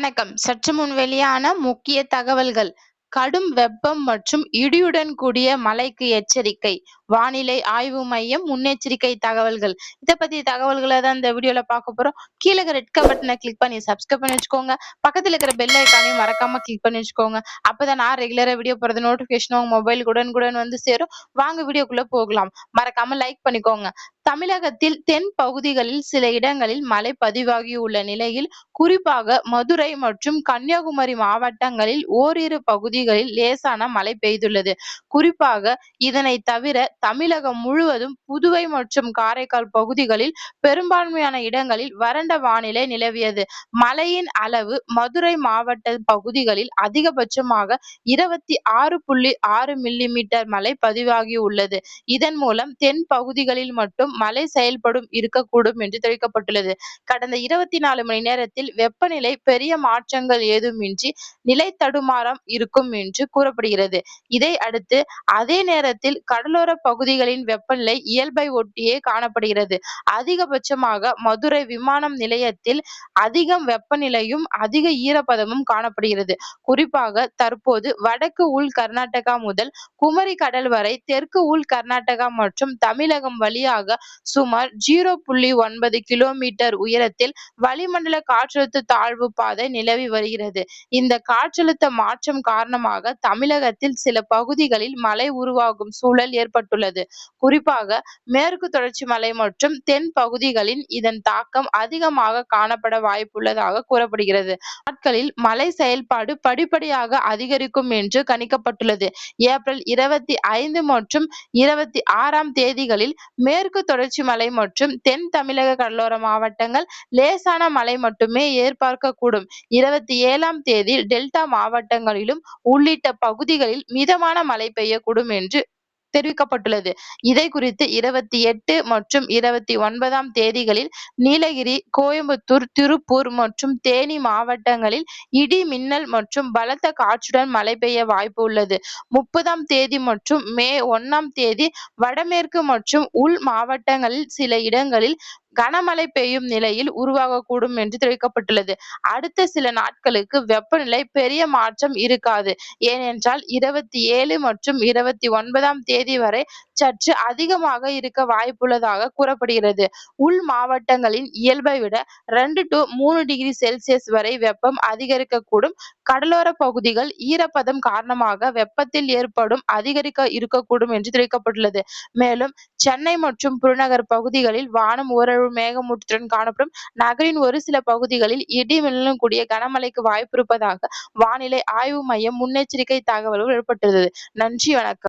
வணக்கம். சற்று முன் வெளியான முக்கிய தகவல்கள். கடும் வெப்பம் மற்றும் இடியுடன் கூடிய மழைக்கு எச்சரிக்கை. வானிலை ஆய்வு மையம் முன்னெச்சரிக்கை தகவல்கள். இத பத்தி தகவல்கள தான் இந்த வீடியோல பார்க்க போறோம். கீழ இருக்க ரெட் கலர் பட்டன கிளிக் பண்ணி சப்ஸ்கிரைப் பண்ணி வச்சுக்கோங்க. பக்கத்துல இருக்கிற பெல் ஐகானையும் மறக்காம கிளிக் பண்ணி வச்சுக்கோங்க. அப்பதான் நான் ரெகுலரா வீடியோ போடுறது நோட்டிஃபிகேஷன் உங்க மொபைலுக்கு உடனுக்குடன் வந்து சேரும். வாங்க வீடியோக்குள்ள போகலாம். மறக்காம லைக் பண்ணிக்கோங்க. தமிழகத்தில் தென் பகுதிகளில் சில இடங்களில் மழை பதிவாகியுள்ள நிலையில், குறிப்பாக மதுரை மற்றும் கன்னியாகுமரி மாவட்டங்களில் ஓரிரு பகுதிகளில் லேசான மழை பெய்துள்ளது. குறிப்பாக இதனை தவிர தமிழகம் முழுவதும் புதுவை மற்றும் காரைக்கால் பகுதிகளில் பெரும்பான்மையான இடங்களில் வறண்ட வானிலை நிலவியது. மழையின் அளவு மதுரை மாவட்ட பகுதிகளில் அதிகபட்சமாக 26.6 மில்லிமீட்டர் மழை பதிவாகியுள்ளது. இதன் மூலம் தென் பகுதிகளில் மட்டும் மழை செயல்படும் இருக்கக்கூடும் என்று தெரிவிக்கப்பட்டுள்ளது. கடந்த 24 மணி நேரத்தில் வெப்பநிலை பெரிய மாற்றங்கள் ஏதுமின்றி நிலை தடுமாறம் இருக்கும் என்று கூறப்படுகிறது. இதை அடுத்து அதே நேரத்தில் கடலோர பகுதிகளின் வெப்பநிலை இயல்பை ஒட்டியே காணப்படுகிறது. அதிகபட்சமாக மதுரை விமானம் நிலையத்தில் அதிகம் வெப்பநிலையும் அதிக ஈரப்பதமும் காணப்படுகிறது. குறிப்பாக தற்போது வடக்கு உள் கர்நாடகா முதல் குமரி கடல் வரை தெற்கு உள் கர்நாடகா மற்றும் தமிழகம் வழியாக சுமார் 0.9 கிலோமீட்டர் உயரத்தில் வளிமண்டல காற்றழுத்த தாழ்வு பாதை நிலவி வருகிறது. இந்த காற்றழுத்த மாற்றம் காரணமாக தமிழகத்தில் சில பகுதிகளில் மழை உருவாகும் சூழல் ஏற்பட்டுள்ளது. குறிப்பாக மேற்கு தொடர்ச்சி மலை மற்றும் தென் பகுதிகளில் இதன் தாக்கம் அதிகமாக காணப்பட வாய்ப்புள்ளதாக கூறப்படுகிறது. நாட்களில் மழை செயல்பாடு படிப்படியாக அதிகரிக்கும் என்று கணிக்கப்பட்டுள்ளது. ஏப்ரல் 25 மற்றும் 26ஆம் தேதிகளில் மேற்கு தொடர்ச்சி மலை மற்றும் தென் தமிழக கடலோர மாவட்டங்கள் லேசான மழை மட்டுமே எதிர்பார்க்கக்கூடும். 27ஆம் தேதி டெல்டா மாவட்டங்களிலும் உள்ளிட்ட பகுதிகளில் மிதமான மழை பெய்யக்கூடும் என்று தெரிவிக்கப்பட்டுள்ளது. இதை குறித்து 28 மற்றும் 29ஆம் தேதிகளில் நீலகிரி, கோயம்புத்தூர், திருப்பூர் மற்றும் தேனி மாவட்டங்களில் இடி, மின்னல் மற்றும் பலத்த காற்றுடன் மழை பெய்ய வாய்ப்பு உள்ளது. 30ஆம் தேதி மற்றும் மே 1ஆம் தேதி வடமேற்கு மற்றும் உள் மாவட்டங்களில் சில இடங்களில் கனமழை பெய்யும் நிலையில் உருவாகக்கூடும் என்று தெரிவிக்கப்பட்டுள்ளது. அடுத்த சில நாட்களுக்கு வெப்பநிலை பெரிய மாற்றம் இருக்காது. ஏனென்றால் 27 மற்றும் 29ஆம் தேதி வரை சற்று அதிகமாக இருக்க வாய்ப்புள்ளதாக கூறப்படுகிறது. உள் மாவட்டங்களின் இயல்பை விட 2-3 டிகிரி செல்சியஸ் வரை வெப்பம் அதிகரிக்கக்கூடும். கடலோர பகுதிகள் ஈரப்பதம் காரணமாக வெப்பத்தில் ஏற்படும் அதிகரிக்க இருக்கக்கூடும் என்று தெரிவிக்கப்பட்டுள்ளது. மேலும் சென்னை மற்றும் புறநகர் பகுதிகளில் வானம் ஓரளவு மேகமூட்டத்துடன் காணப்படும். நகரின் ஒரு சில பகுதிகளில் இடி மின்னலுடன் கூடிய கனமழைக்கு வாய்ப்பு இருப்பதாக வானிலை ஆய்வு மையம் முன்னெச்சரிக்கை தகவல்கள் வெளியிட்டுள்ளது. நன்றி, வணக்கம்.